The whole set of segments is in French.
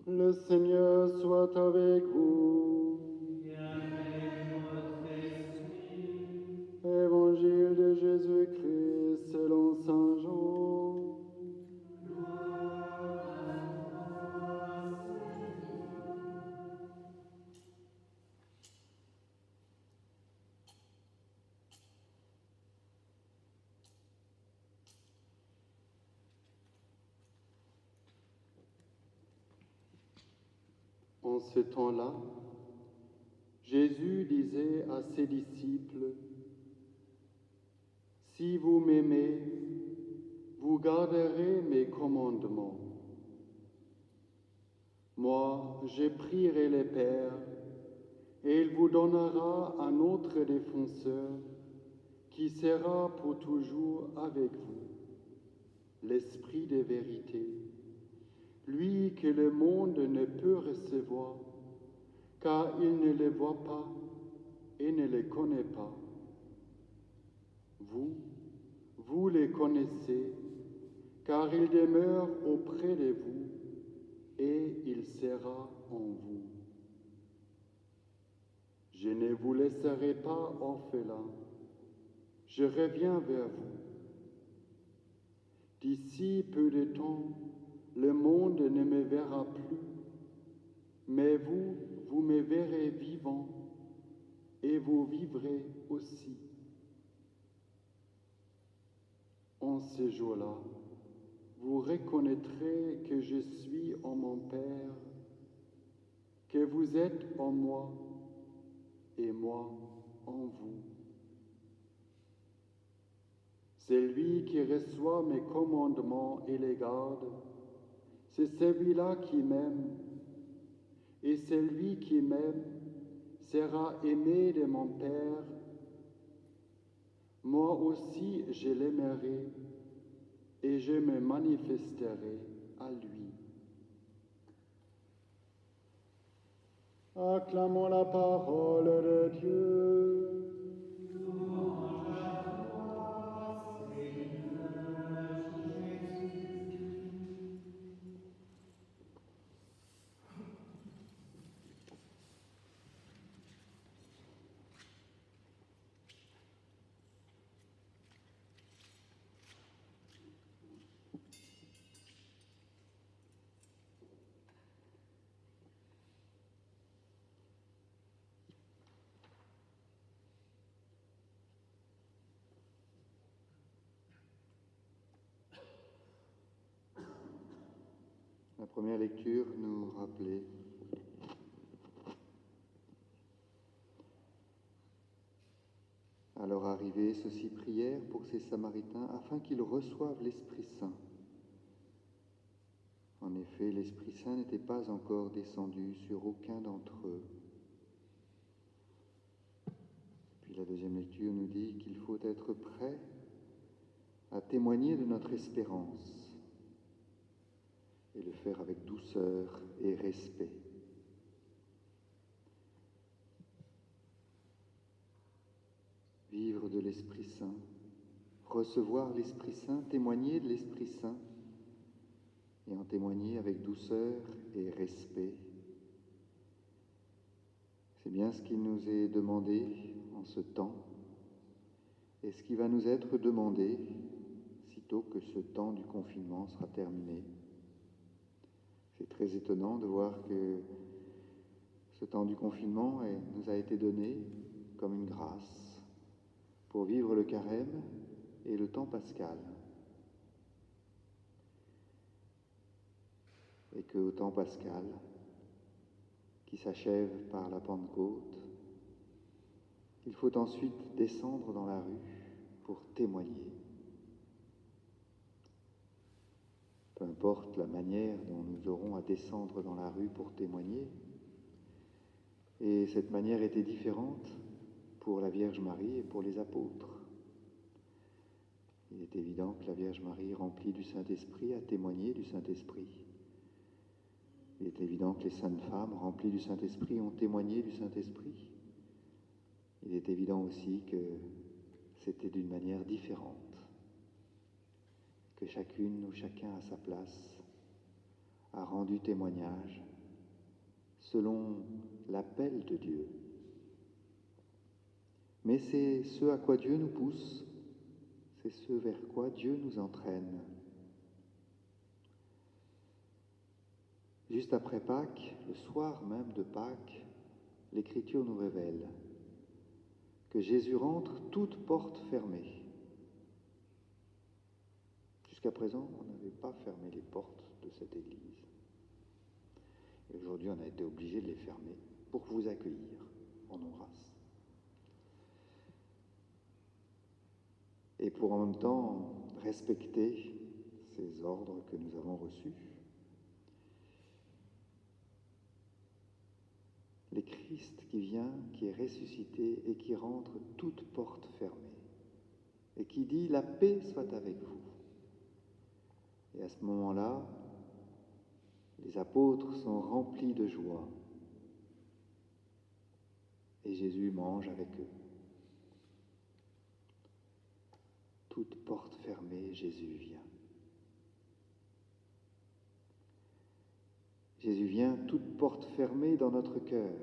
Le Seigneur soit avec vous. Et avec votre esprit. Évangile de Jésus-Christ selon saint Jean. En ce temps-là, Jésus disait à ses disciples, « Si vous m'aimez, vous garderez mes commandements. Moi, je prierai le Père, et il vous donnera un autre défenseur qui sera pour toujours avec vous, l'Esprit de vérité, lui que le monde ne peut recevoir, car il ne le voit pas et ne le connaît pas. Vous le connaissez, car il demeure auprès de vous et il sera en vous. Je ne vous laisserai pas orphelins, je reviens vers vous. D'ici peu de temps, le monde ne me verra plus, mais vous me verrez vivant et vous vivrez aussi. En ce jour-là, vous reconnaîtrez que je suis en mon Père, que vous êtes en moi et moi en vous. Celui qui reçoit mes commandements et les garde, c'est celui-là qui m'aime, et celui qui m'aime sera aimé de mon Père. Moi aussi je l'aimerai, et je me manifesterai à lui. Acclamons la parole de Dieu. La première lecture nous rappelait alors arrivés, ceux-ci prièrent pour ces Samaritains afin qu'ils reçoivent l'Esprit Saint. En effet, l'Esprit Saint n'était pas encore descendu sur aucun d'entre eux. Puis la deuxième lecture nous dit qu'il faut être prêt à témoigner de notre espérance et le faire avec douceur et respect. Vivre de l'Esprit Saint, recevoir l'Esprit Saint, témoigner de l'Esprit Saint et en témoigner avec douceur et respect. C'est bien ce qu'il nous est demandé en ce temps et ce qui va nous être demandé sitôt que ce temps du confinement sera terminé. C'est très étonnant de voir que ce temps du confinement nous a été donné comme une grâce pour vivre le carême et le temps pascal. Et qu'au temps pascal, qui s'achève par la Pentecôte, il faut ensuite descendre dans la rue pour témoigner. Peu importe la manière dont nous aurons à descendre dans la rue pour témoigner, et cette manière était différente pour la Vierge Marie et pour les apôtres. Il est évident que la Vierge Marie, remplie du Saint-Esprit, a témoigné du Saint-Esprit. Il est évident que les saintes femmes, remplies du Saint-Esprit, ont témoigné du Saint-Esprit. Il est évident aussi que c'était d'une manière différente, que chacune ou chacun à sa place a rendu témoignage selon l'appel de Dieu. Mais c'est ce à quoi Dieu nous pousse, c'est ce vers quoi Dieu nous entraîne. Juste après Pâques, le soir même de Pâques, l'Écriture nous révèle que Jésus rentre toute porte fermée. Jusqu'à présent, on n'avait pas fermé les portes de cette église. Et aujourd'hui, on a été obligé de les fermer pour vous accueillir en nos races. Et pour en même temps respecter ces ordres que nous avons reçus. Le Christ qui vient, qui est ressuscité et qui rentre toute porte fermée. Et qui dit « La paix soit avec vous ». Et à ce moment-là, les apôtres sont remplis de joie. Et Jésus mange avec eux. Toute porte fermée, Jésus vient. Jésus vient, toute porte fermée dans notre cœur.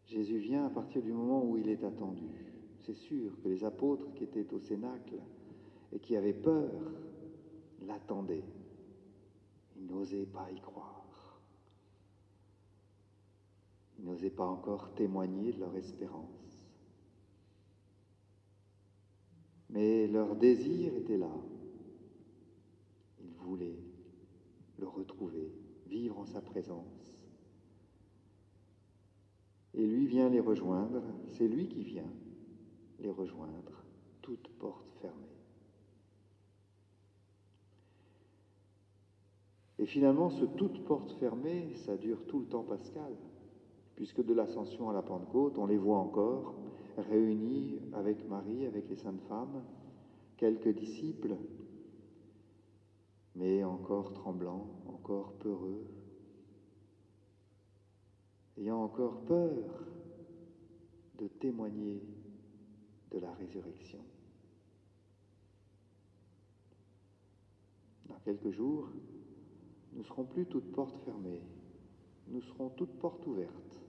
Jésus vient à partir du moment où il est attendu. C'est sûr que les apôtres qui étaient au Cénacle et qui avaient peur l'attendaient. Ils n'osaient pas y croire. Ils n'osaient pas encore témoigner de leur espérance. Mais leur désir était là. Ils voulaient le retrouver, vivre en sa présence. Et lui vient les rejoindre, c'est lui qui vient les rejoindre, toute porte fermée. Et finalement, ce toute porte fermée, ça dure tout le temps pascal, puisque de l'Ascension à la Pentecôte, on les voit encore réunis avec Marie, avec les saintes femmes, quelques disciples, mais encore tremblants, encore peureux, ayant encore peur de témoigner de la résurrection. Dans quelques jours, nous ne serons plus toutes portes fermées, nous serons toutes portes ouvertes,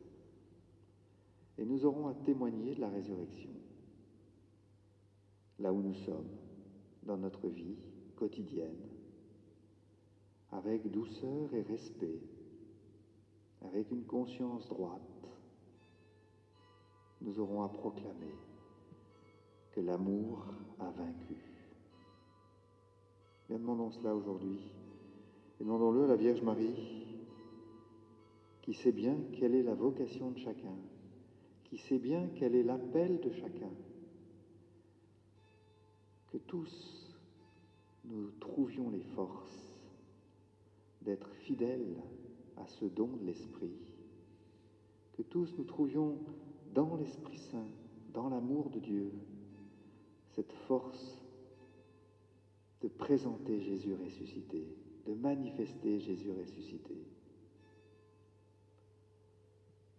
et nous aurons à témoigner de la résurrection, là où nous sommes, dans notre vie quotidienne, avec douceur et respect, avec une conscience droite, nous aurons à proclamer que l'amour a vaincu. Bien, demandons cela aujourd'hui, et demandons-le à la Vierge Marie, qui sait bien quelle est la vocation de chacun, qui sait bien quel est l'appel de chacun, que tous nous trouvions les forces d'être fidèles à ce don de l'Esprit, que tous nous trouvions dans l'Esprit Saint, dans l'amour de Dieu, cette force de présenter Jésus ressuscité, de manifester Jésus ressuscité.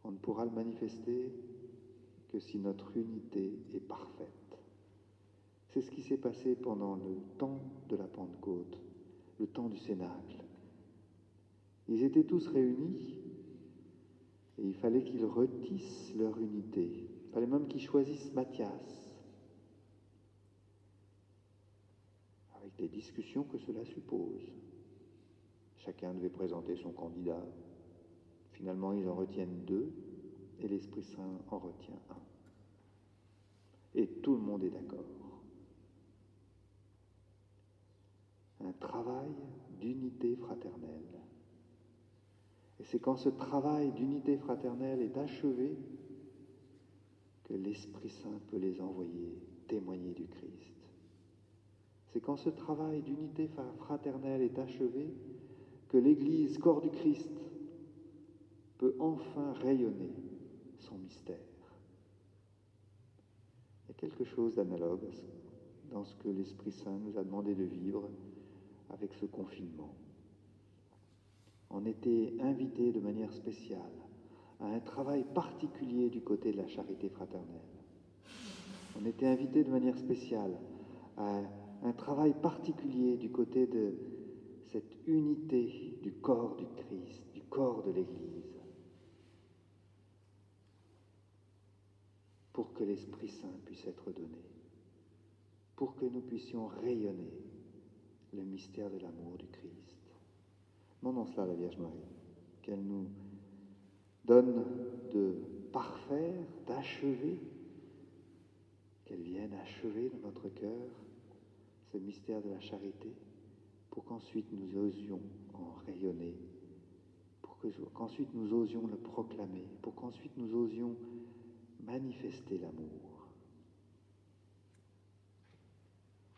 On ne pourra le manifester que si notre unité est parfaite. C'est ce qui s'est passé pendant le temps de la Pentecôte, le temps du Cénacle. Ils étaient tous réunis et il fallait qu'ils retissent leur unité. Il fallait même qu'ils choisissent Matthias, avec des discussions que cela suppose. Chacun devait présenter son candidat. Finalement, ils en retiennent 2 et l'Esprit Saint en retient 1. Et tout le monde est d'accord. Un travail d'unité fraternelle. Et c'est quand ce travail d'unité fraternelle est achevé que l'Esprit Saint peut les envoyer témoigner du Christ. C'est quand ce travail d'unité fraternelle est achevé que l'Église, corps du Christ, peut enfin rayonner son mystère. Il y a quelque chose d'analogue dans ce que l'Esprit Saint nous a demandé de vivre avec ce confinement. On était invités de manière spéciale à un travail particulier du côté de la charité fraternelle. On était invités de manière spéciale à un travail particulier du côté de cette unité du corps du Christ, du corps de l'Église, pour que l'Esprit Saint puisse être donné, pour que nous puissions rayonner le mystère de l'amour du Christ. Demandons cela à la Vierge Marie, qu'elle nous donne de parfaire, d'achever, qu'elle vienne achever dans notre cœur ce mystère de la charité, pour qu'ensuite nous osions en rayonner, pour qu'ensuite nous osions le proclamer, pour qu'ensuite nous osions manifester l'amour.